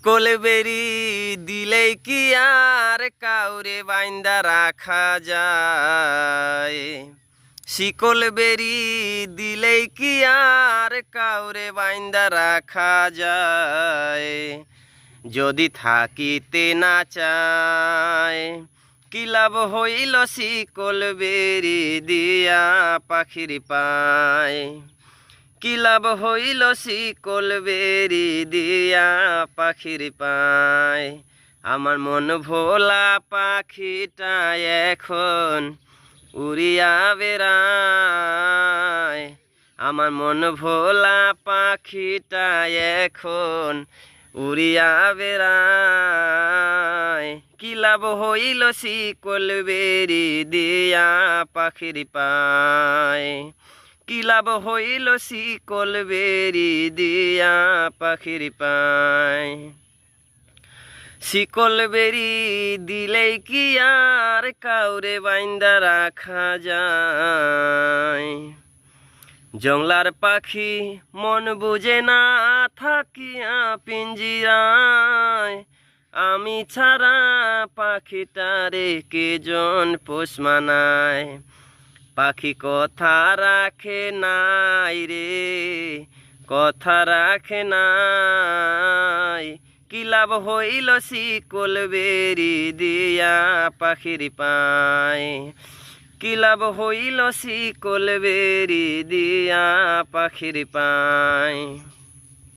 কলবেরি দিলেই কি আর কাউরে বাইন্দা রাখা যায়? শিকল বেরি দিলেই কি আর কাউরে বাইন্দা রাখা যায়? যদি থাকিতে না চায় কি লাভ হইল শিকল বেরি দিয়া পাখির পায়? কি লাভ হইল শিকল বেরি দিয়া পাখির পায়? আমার মন ভোলা পাখিটা এখন উড়িয়া বেড়ায়। আমার মন ভোলা পাখিটা এখন উড়িয়া বেড়ায়। কি লাভ হইল শিকল বেরি দিয়া পাখির পায়? কি লাভ হইল শিকল বেরি দিয়া পাখির পায়? শিকল বেরি দিলেই কি আর কাউরে বাইন্দা রাখা যায়? জংলার পাখি মন বুঝে না থাকিয়া পিঞ্জিরায়। আমি ছাড়া পাখিটারে কেজন পোষ মানায়? পাখি কথা রাখে নাই রে, কথা রাখে নাই। কি লাভ হইল শিকল বেরি দিয়া পাখির পায়? কি লাভ হইল শিকল বেরি দিয়া পাখির পায়?